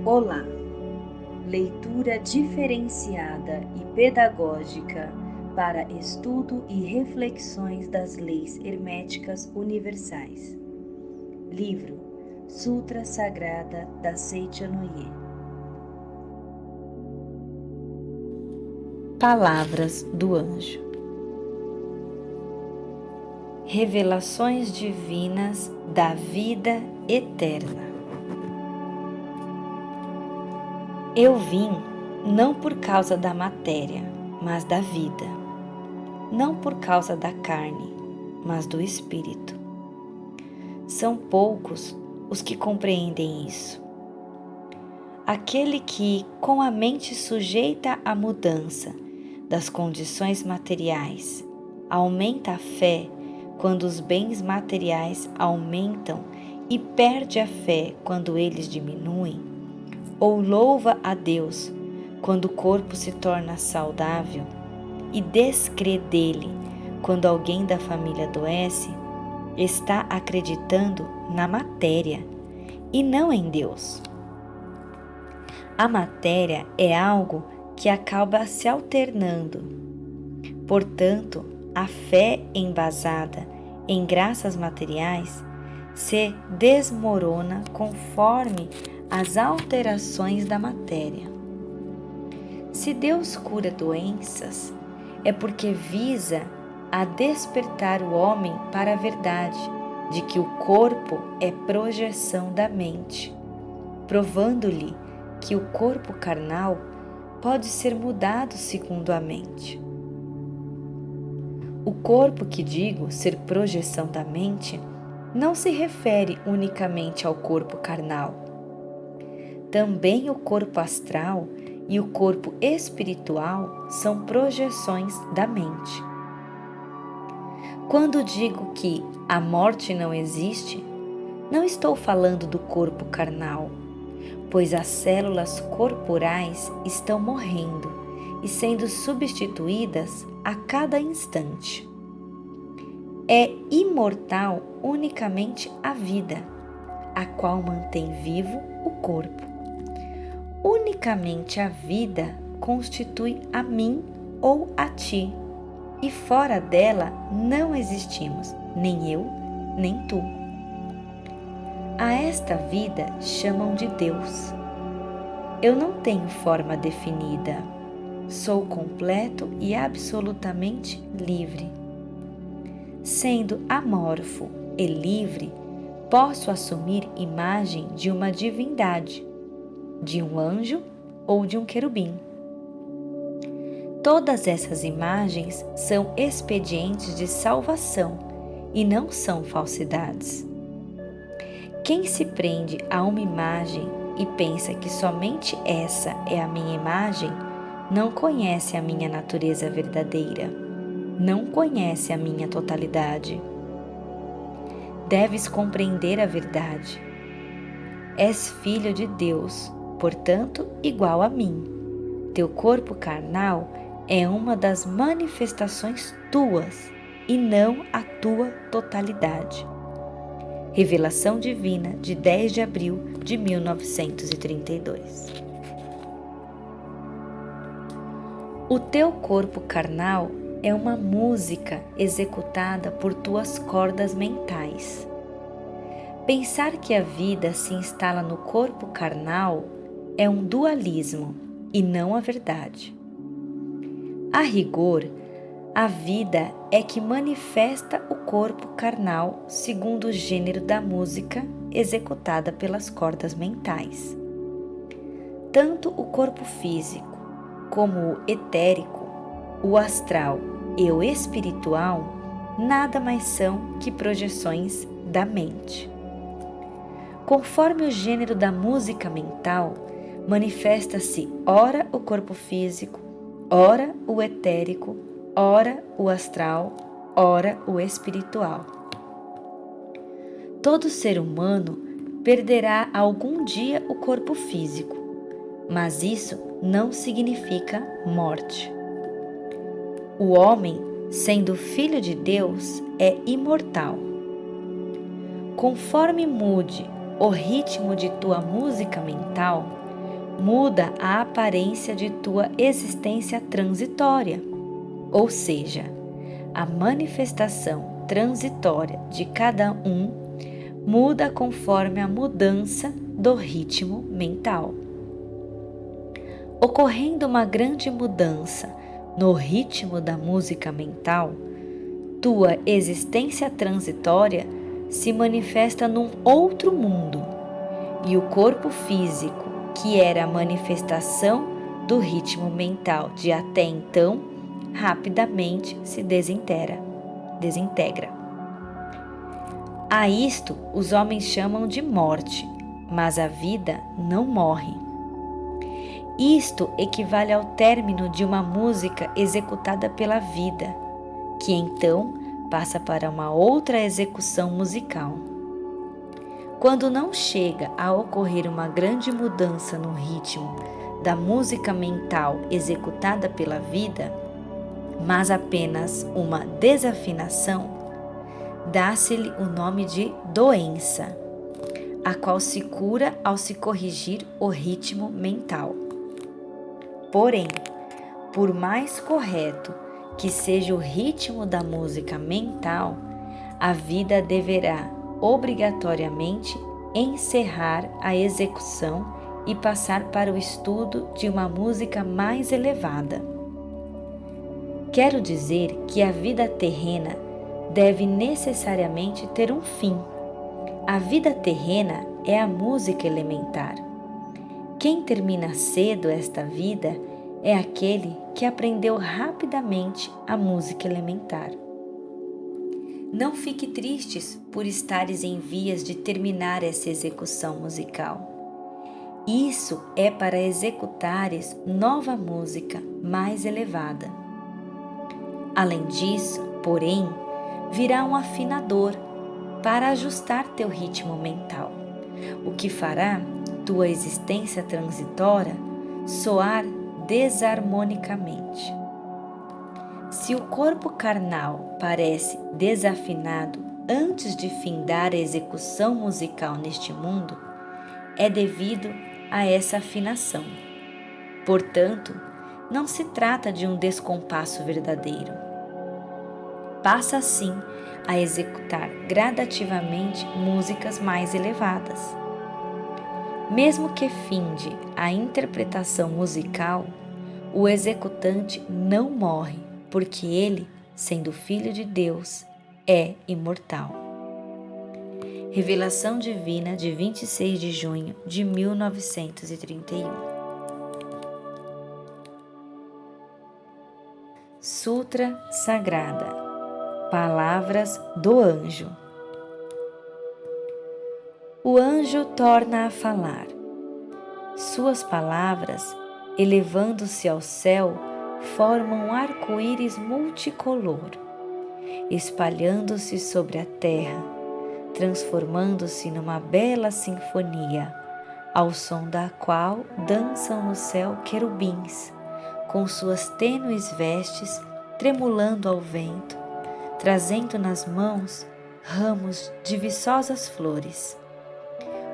Olá! Leitura diferenciada e pedagógica para estudo e reflexões das leis herméticas universais. Livro Sutra Sagrada da Seicha Noye. Palavras do Anjo. Revelações divinas da vida eterna. Eu vim não por causa da matéria, mas da vida, não por causa da carne, mas do espírito. São poucos os que compreendem isso. Aquele que, com a mente sujeita à mudança das condições materiais, aumenta a fé quando os bens materiais aumentam e perde a fé quando eles diminuem, ou louva a Deus quando o corpo se torna saudável e descrê dele quando alguém da família adoece, está acreditando na matéria e não em Deus. A matéria é algo que acaba se alternando. Portanto, a fé embasada em graças materiais se desmorona conforme as alterações da matéria. Se Deus cura doenças, é porque visa a despertar o homem para a verdade de que o corpo é projeção da mente, provando-lhe que o corpo carnal pode ser mudado segundo a mente. O corpo que digo ser projeção da mente não se refere unicamente ao corpo carnal. Também o corpo astral e o corpo espiritual são projeções da mente. Quando digo que a morte não existe, não estou falando do corpo carnal, pois as células corporais estão morrendo e sendo substituídas a cada instante. É imortal unicamente a vida, a qual mantém vivo o corpo. Unicamente a vida constitui a mim ou a ti, e fora dela não existimos, nem eu, nem tu. A esta vida chamam de Deus. Eu não tenho forma definida, sou completo e absolutamente livre. Sendo amorfo e livre, posso assumir imagem de uma divindade, de um anjo ou de um querubim. Todas essas imagens são expedientes de salvação e não são falsidades. Quem se prende a uma imagem e pensa que somente essa é a minha imagem, não conhece a minha natureza verdadeira, não conhece a minha totalidade. Deves compreender a verdade. És filho de Deus, portanto, igual a mim. Teu corpo carnal é uma das manifestações tuas e não a tua totalidade. Revelação Divina de 10 de abril de 1932. O teu corpo carnal é uma música executada por tuas cordas mentais. Pensar que a vida se instala no corpo carnal é um dualismo e não a verdade. A rigor, a vida é que manifesta o corpo carnal segundo o gênero da música executada pelas cordas mentais. Tanto o corpo físico como o etérico, o astral e o espiritual nada mais são que projeções da mente. Conforme o gênero da música mental, manifesta-se ora o corpo físico, ora o etérico, ora o astral, ora o espiritual. Todo ser humano perderá algum dia o corpo físico, mas isso não significa morte. O homem, sendo filho de Deus, é imortal. Conforme mude o ritmo de tua música mental, muda a aparência de tua existência transitória, ou seja, a manifestação transitória de cada um muda conforme a mudança do ritmo mental. Ocorrendo uma grande mudança no ritmo da música mental, tua existência transitória se manifesta num outro mundo, e o corpo físico, que era a manifestação do ritmo mental de até então, rapidamente se desintegra. A isto os homens chamam de morte, mas a vida não morre. Isto equivale ao término de uma música executada pela vida, que então passa para uma outra execução musical. Quando não chega a ocorrer uma grande mudança no ritmo da música mental executada pela vida, mas apenas uma desafinação, dá-se-lhe o nome de doença, a qual se cura ao se corrigir o ritmo mental. Porém, por mais correto que seja o ritmo da música mental, a vida deverá obrigatoriamente encerrar a execução e passar para o estudo de uma música mais elevada. Quero dizer que a vida terrena deve necessariamente ter um fim. A vida terrena é a música elementar. Quem termina cedo esta vida é aquele que aprendeu rapidamente a música elementar. Não fique tristes por estares em vias de terminar essa execução musical. Isso é para executares nova música mais elevada. Além disso, porém, virá um afinador para ajustar teu ritmo mental, o que fará tua existência transitória soar desarmonicamente. Se o corpo carnal parece desafinado antes de findar a execução musical neste mundo, é devido a essa afinação. Portanto, não se trata de um descompasso verdadeiro. Passa assim a executar gradativamente músicas mais elevadas. Mesmo que finde a interpretação musical, o executante não morre, porque ele, sendo Filho de Deus, é imortal. Revelação Divina de 26 de junho de 1931. Sutra Sagrada. Palavras do anjo. O anjo torna a falar. Suas palavras, elevando-se ao céu, formam um arco-íris multicolor, espalhando-se sobre a terra, transformando-se numa bela sinfonia, ao som da qual dançam no céu querubins, com suas tênues vestes tremulando ao vento, trazendo nas mãos ramos de viçosas flores.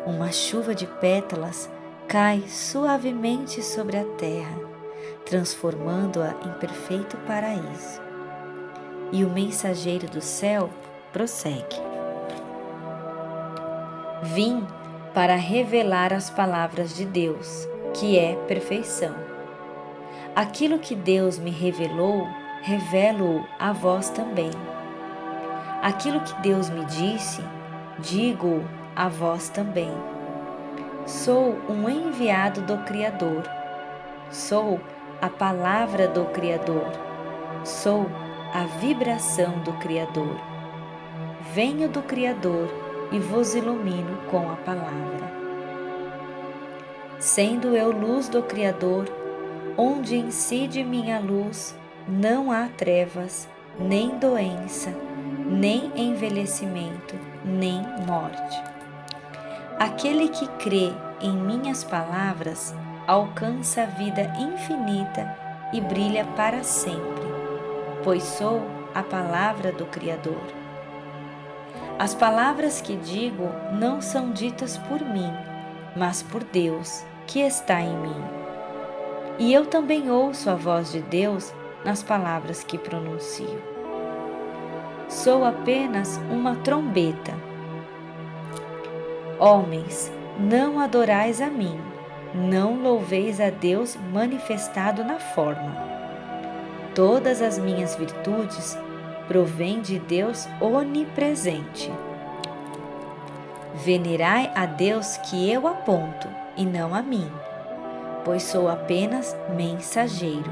Uma chuva de pétalas cai suavemente sobre a terra, transformando-a em perfeito paraíso. E o mensageiro do céu prossegue. Vim para revelar as palavras de Deus, que é perfeição. Aquilo que Deus me revelou, revelo-o a vós também. Aquilo que Deus me disse, digo-o a vós também. Sou um enviado do Criador. Sou a palavra do Criador. Sou a vibração do Criador. Venho do Criador e vos ilumino com a palavra. Sendo eu luz do Criador, onde incide minha luz, não há trevas, nem doença, nem envelhecimento, nem morte. Aquele que crê em minhas palavras alcança a vida infinita e brilha para sempre, pois sou a palavra do Criador. As palavras que digo não são ditas por mim, mas por Deus, que está em mim. E eu também ouço a voz de Deus nas palavras que pronuncio. Sou apenas uma trombeta. Homens, não adorais a mim, não louveis a Deus manifestado na forma. Todas as minhas virtudes provêm de Deus onipresente. Venerai a Deus que eu aponto, e não a mim, pois sou apenas mensageiro.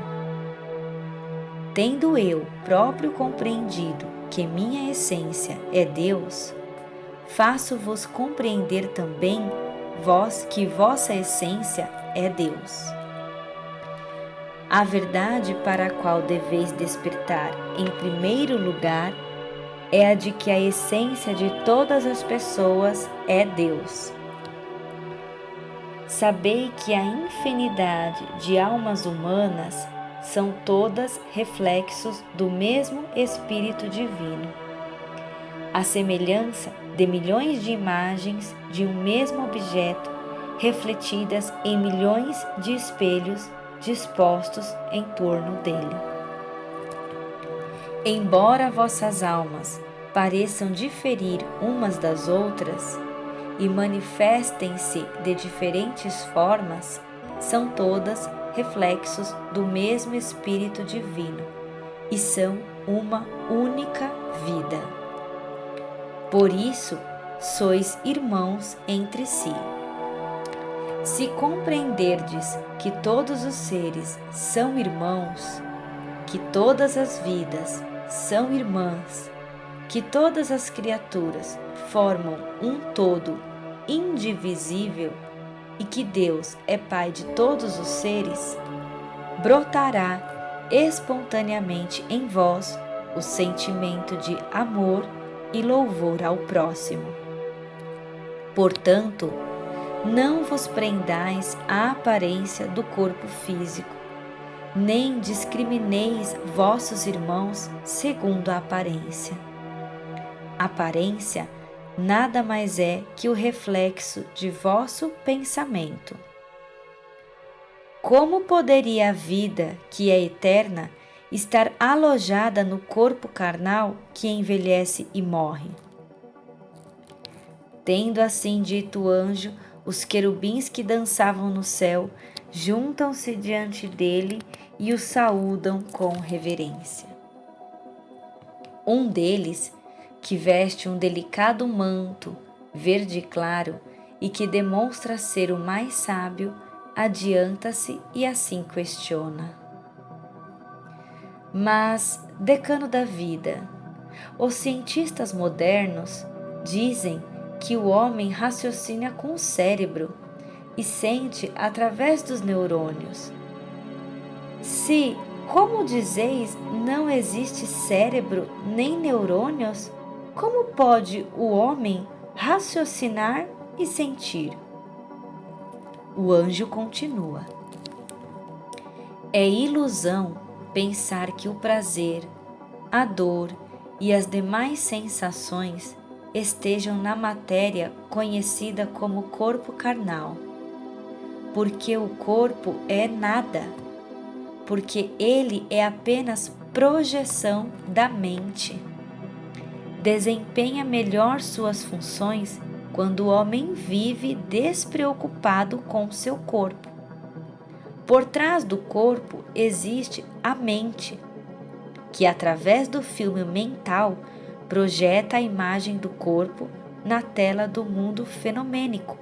Tendo eu próprio compreendido que minha essência é Deus, faço-vos compreender também vós que vossa essência é Deus. A verdade para a qual deveis despertar em primeiro lugar é a de que a essência de todas as pessoas é Deus. Sabei que a infinidade de almas humanas são todas reflexos do mesmo Espírito Divino. A semelhança de milhões de imagens de um mesmo objeto refletidas em milhões de espelhos dispostos em torno dele. Embora vossas almas pareçam diferir umas das outras e manifestem-se de diferentes formas, são todas reflexos do mesmo Espírito Divino e são uma única vida. Por isso, sois irmãos entre si. Se compreenderdes que todos os seres são irmãos, que todas as vidas são irmãs, que todas as criaturas formam um todo indivisível e que Deus é Pai de todos os seres, brotará espontaneamente em vós o sentimento de amor e louvor ao próximo. Portanto, não vos prendais à aparência do corpo físico, nem discrimineis vossos irmãos segundo a aparência. Aparência nada mais é que o reflexo de vosso pensamento. Como poderia a vida, que é eterna, estar alojada no corpo carnal que envelhece e morre? Tendo assim dito o anjo, os querubins que dançavam no céu juntam-se diante dele e o saúdam com reverência. Um deles, que veste um delicado manto verde claro e que demonstra ser o mais sábio, adianta-se e assim questiona: Mas, decano da vida, os cientistas modernos dizem que o homem raciocina com o cérebro e sente através dos neurônios. Se, como dizeis, não existe cérebro nem neurônios, como pode o homem raciocinar e sentir? O anjo continua: É ilusão pensar que o prazer, a dor e as demais sensações estejam na matéria conhecida como corpo carnal, porque o corpo é nada, porque ele é apenas projeção da mente. Desempenha melhor suas funções quando o homem vive despreocupado com seu corpo. Por trás do corpo existe a mente, que através do filme mental projeta a imagem do corpo na tela do mundo fenomênico.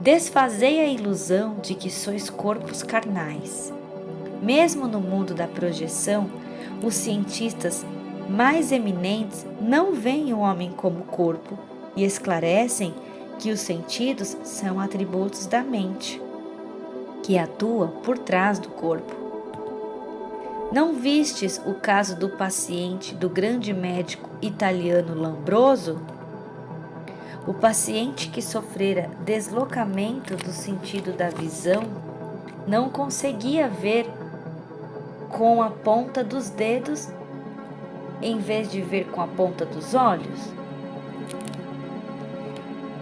Desfazei a ilusão de que sois corpos carnais. Mesmo no mundo da projeção, os cientistas mais eminentes não veem o homem como corpo e esclarecem que os sentidos são atributos da mente, que atua por trás do corpo. Não vistes o caso do paciente do grande médico italiano Lombroso? O paciente que sofrera deslocamento do sentido da visão não conseguia ver com a ponta dos dedos em vez de ver com a ponta dos olhos?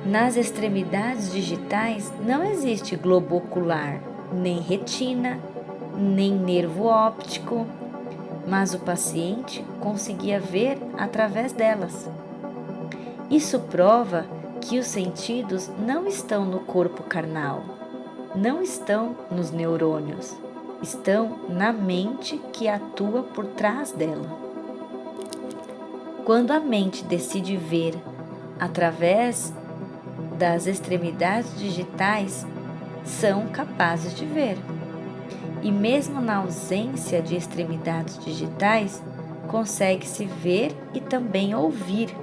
Nas extremidades digitais não existe globo ocular, nem retina, nem nervo óptico, mas o paciente conseguia ver através delas. Isso prova que os sentidos não estão no corpo carnal, não estão nos neurônios, estão na mente que atua por trás dela. Quando a mente decide ver através das extremidades digitais, são capazes de ver. E mesmo na ausência de extremidades digitais, consegue-se ver e também ouvir.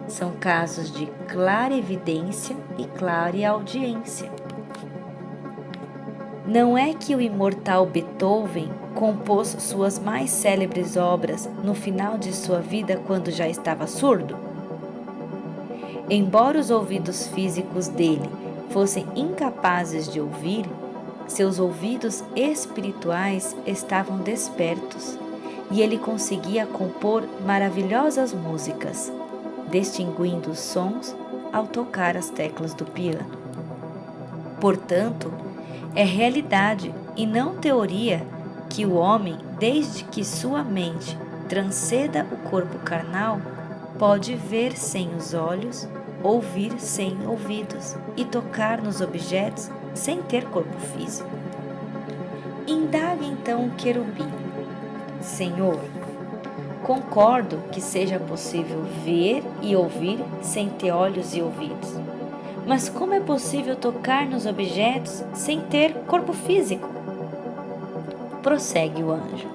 São casos de clarevidência e clareaudiência. Não é que o imortal Beethoven compôs suas mais célebres obras no final de sua vida quando já estava surdo? Embora os ouvidos físicos dele fossem incapazes de ouvir, seus ouvidos espirituais estavam despertos e ele conseguia compor maravilhosas músicas, distinguindo os sons ao tocar as teclas do piano. Portanto, é realidade e não teoria que o homem, desde que sua mente transcenda o corpo carnal, pode ver sem os olhos, ouvir sem ouvidos e tocar nos objetos sem ter corpo físico. Indaga então o querubim: Senhor, concordo que seja possível ver e ouvir sem ter olhos e ouvidos, mas como é possível tocar nos objetos sem ter corpo físico? Prossegue o anjo: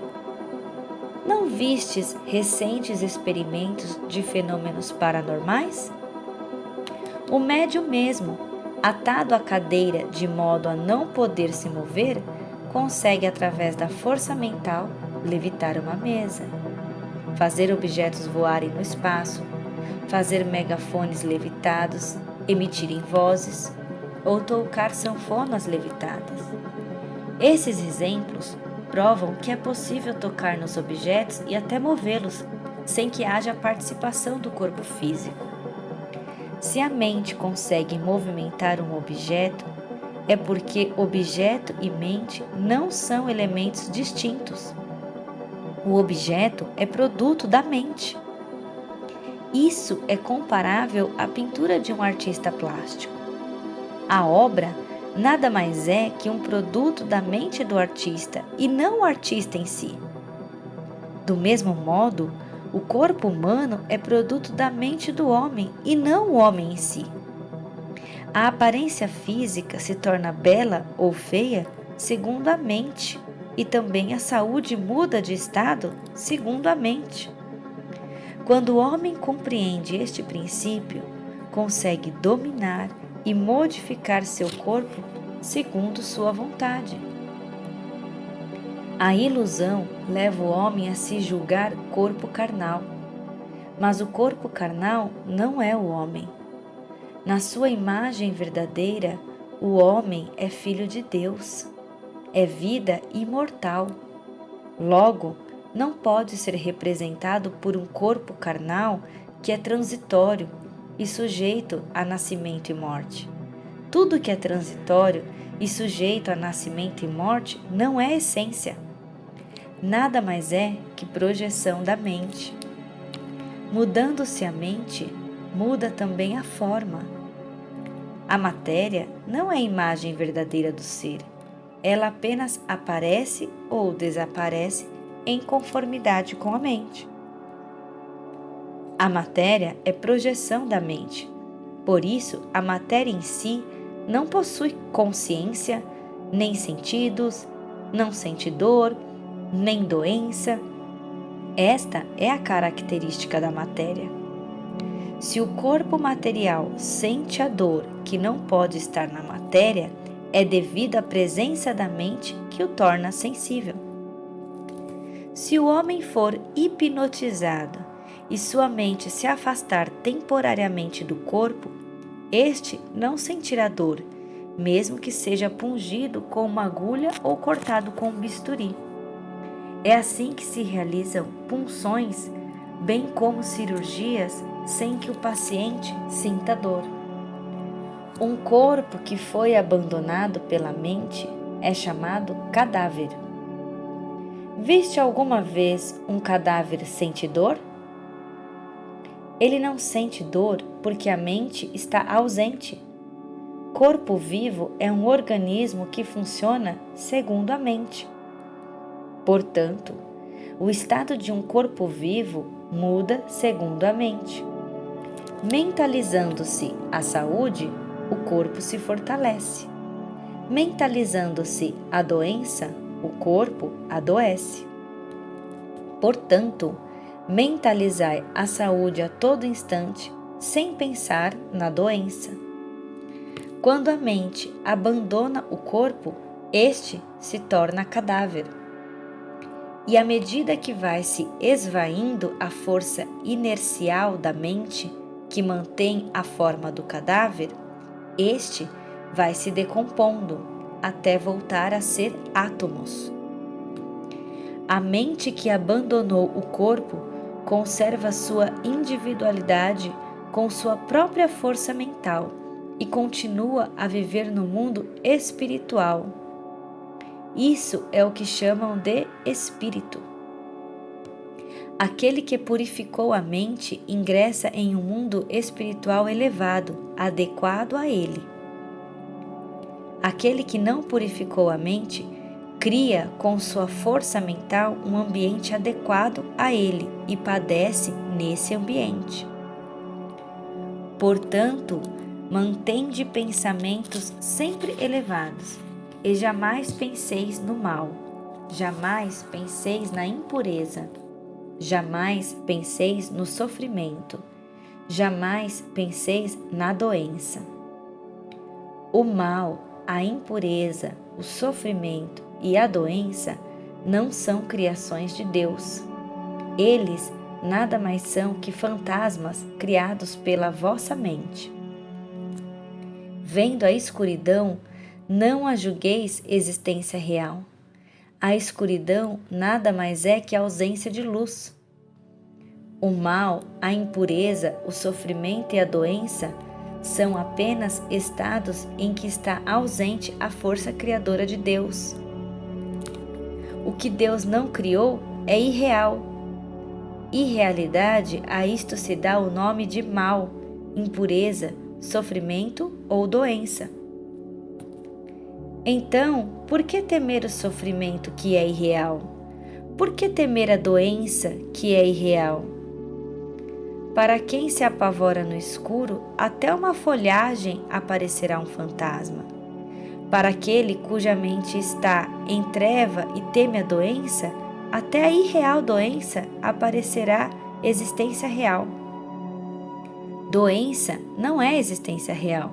Não vistes recentes experimentos de fenômenos paranormais? O médium mesmo, atado à cadeira de modo a não poder se mover, consegue através da força mental levitar uma mesa, fazer objetos voarem no espaço, fazer megafones levitados, emitirem vozes ou tocar sanfonas levitadas. Esses exemplos provam que é possível tocar nos objetos e até movê-los, sem que haja participação do corpo físico. Se a mente consegue movimentar um objeto, é porque objeto e mente não são elementos distintos. O objeto é produto da mente. Isso é comparável à pintura de um artista plástico. A obra nada mais é que um produto da mente do artista e não o artista em si. Do mesmo modo, o corpo humano é produto da mente do homem e não o homem em si. A aparência física se torna bela ou feia segundo a mente, e também a saúde muda de estado segundo a mente. Quando o homem compreende este princípio, consegue dominar e modificar seu corpo segundo sua vontade. A ilusão leva o homem a se julgar corpo carnal, mas o corpo carnal não é o homem. Na sua imagem verdadeira, o homem é filho de Deus, é vida imortal. Logo, não pode ser representado por um corpo carnal que é transitório e sujeito a nascimento e morte. Tudo que é transitório e sujeito a nascimento e morte não é essência. Nada mais é que projeção da mente. Mudando-se a mente, muda também a forma. A matéria não é a imagem verdadeira do ser. Ela apenas aparece ou desaparece em conformidade com a mente. A matéria é projeção da mente. Por isso, a matéria em si não possui consciência, nem sentidos, não sente dor, nem doença. Esta é a característica da matéria. Se o corpo material sente a dor que não pode estar na matéria, é devido à presença da mente que o torna sensível. Se o homem for hipnotizado e sua mente se afastar temporariamente do corpo, este não sentirá dor, mesmo que seja pungido com uma agulha ou cortado com um bisturi. É assim que se realizam punções, bem como cirurgias, sem que o paciente sinta dor. Um corpo que foi abandonado pela mente é chamado cadáver. Viste alguma vez um cadáver sente dor? Ele não sente dor porque a mente está ausente. Corpo vivo é um organismo que funciona segundo a mente. Portanto, o estado de um corpo vivo muda segundo a mente. Mentalizando-se a saúde, o corpo se fortalece. Mentalizando-se a doença, o corpo adoece. Portanto, mentalizai a saúde a todo instante, sem pensar na doença. Quando a mente abandona o corpo, este se torna cadáver. E à medida que vai se esvaindo a força inercial da mente, que mantém a forma do cadáver, este vai se decompondo até voltar a ser átomos. A mente que abandonou o corpo conserva sua individualidade com sua própria força mental e continua a viver no mundo espiritual. Isso é o que chamam de espírito. Aquele que purificou a mente ingressa em um mundo espiritual elevado, adequado a ele. Aquele que não purificou a mente cria com sua força mental um ambiente adequado a ele e padece nesse ambiente. Portanto, mantende pensamentos sempre elevados e jamais penseis no mal, jamais penseis na impureza, jamais penseis no sofrimento, jamais penseis na doença. O mal, a impureza, o sofrimento e a doença não são criações de Deus. Eles nada mais são que fantasmas criados pela vossa mente. Vendo a escuridão, não a julgueis existência real. A escuridão nada mais é que a ausência de luz. O mal, a impureza, o sofrimento e a doença são apenas estados em que está ausente a força criadora de Deus. O que Deus não criou é irreal. Irrealidade, a isto se dá o nome de mal, impureza, sofrimento ou doença. Então, por que temer o sofrimento que é irreal? Por que temer a doença que é irreal? Para quem se apavora no escuro, até uma folhagem aparecerá um fantasma. Para aquele cuja mente está em treva e teme a doença, até a irreal doença aparecerá existência real. Doença não é existência real,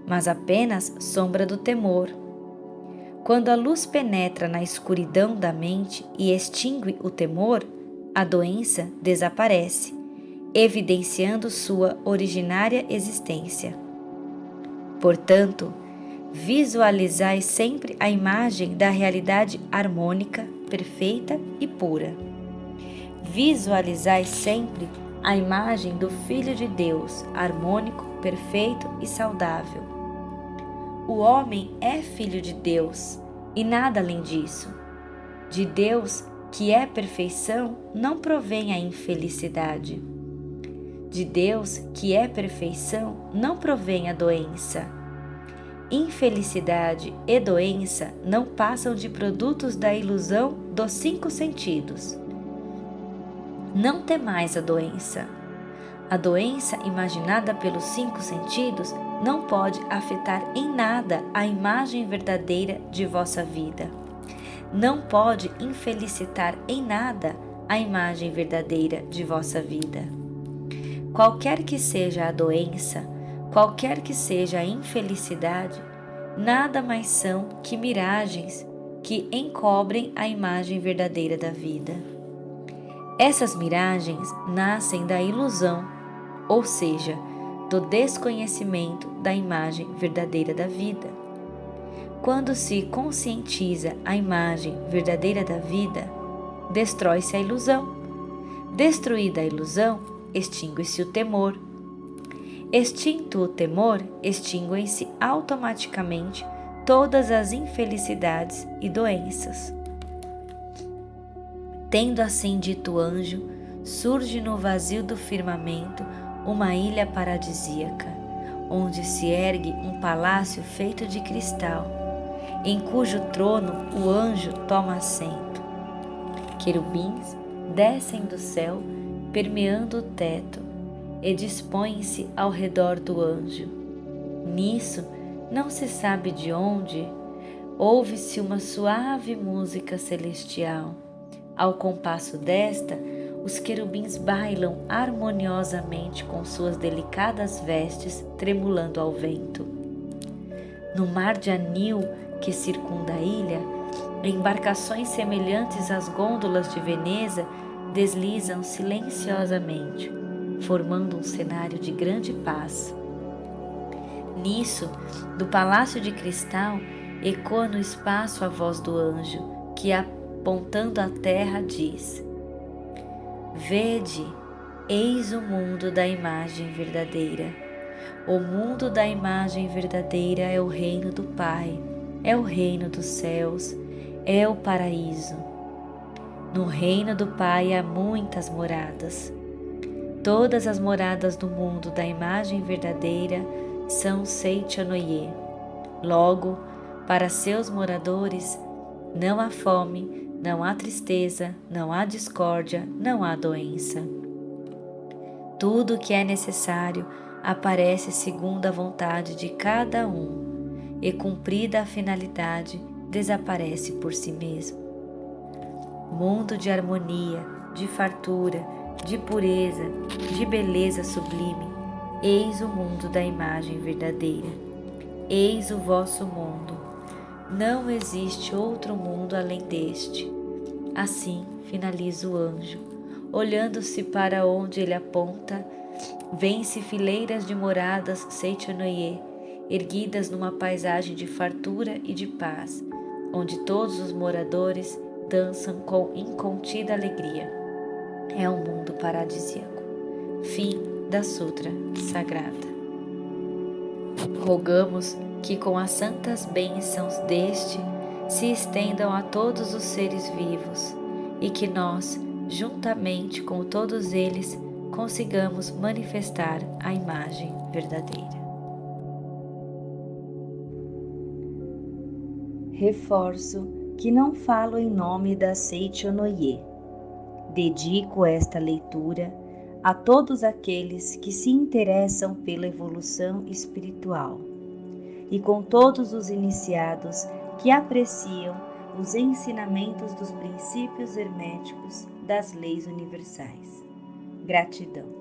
mas apenas sombra do temor. Quando a luz penetra na escuridão da mente e extingue o temor, a doença desaparece, evidenciando sua originária existência. Portanto, visualizai sempre a imagem da realidade harmônica, perfeita e pura. Visualizai sempre a imagem do Filho de Deus, harmônico, perfeito e saudável. O homem é filho de Deus e nada além disso. De Deus, que é perfeição, não provém a infelicidade. De Deus, que é perfeição, não provém a doença. Infelicidade e doença não passam de produtos da ilusão dos 5 sentidos. Não temais a doença. A doença imaginada pelos 5 sentidos não pode afetar em nada a imagem verdadeira de vossa vida. Não pode infelicitar em nada a imagem verdadeira de vossa vida. Qualquer que seja a doença, qualquer que seja a infelicidade, nada mais são que miragens que encobrem a imagem verdadeira da vida. Essas miragens nascem da ilusão, ou seja, do desconhecimento da imagem verdadeira da vida. Quando se conscientiza a imagem verdadeira da vida, destrói-se a ilusão. Destruída a ilusão, extingue-se o temor. Extinto o temor, extinguem-se automaticamente todas as infelicidades e doenças. Tendo assim dito o anjo, surge no vazio do firmamento uma ilha paradisíaca, onde se ergue um palácio feito de cristal, em cujo trono o anjo toma assento. Querubins descem do céu, permeando o teto, e dispõem-se ao redor do anjo. Nisso, não se sabe de onde, ouve-se uma suave música celestial. Ao compasso desta, os querubins bailam harmoniosamente com suas delicadas vestes tremulando ao vento. No mar de anil que circunda a ilha, embarcações semelhantes às gôndolas de Veneza deslizam silenciosamente, formando um cenário de grande paz. Nisso, do palácio de cristal, ecoa no espaço a voz do anjo, que apontando à terra diz: Vede, eis o mundo da imagem verdadeira. O mundo da imagem verdadeira é o reino do Pai, é o reino dos céus, é o paraíso. No reino do Pai há muitas moradas. Todas as moradas do mundo da imagem verdadeira são Seichanoye. Logo, para seus moradores, não há fome, não há tristeza, não há discórdia, não há doença. Tudo o que é necessário aparece segundo a vontade de cada um, e cumprida a finalidade, desaparece por si mesmo. Mundo de harmonia, de fartura, de pureza, de beleza sublime, eis o mundo da imagem verdadeira. Eis o vosso mundo. Não existe outro mundo além deste. Assim finaliza o anjo. Olhando-se para onde ele aponta, vêm-se fileiras de moradas Seichanoye, erguidas numa paisagem de fartura e de paz, onde todos os moradores dançam com incontida alegria. É um mundo paradisíaco. Fim da Sutra Sagrada. Rogamos que com as santas bênçãos deste se estendam a todos os seres vivos e que nós, juntamente com todos eles, consigamos manifestar a imagem verdadeira. Reforço que não falo em nome da Seichanoye. Dedico esta leitura a todos aqueles que se interessam pela evolução espiritual e com todos os iniciados que apreciam os ensinamentos dos princípios herméticos das leis universais. Gratidão.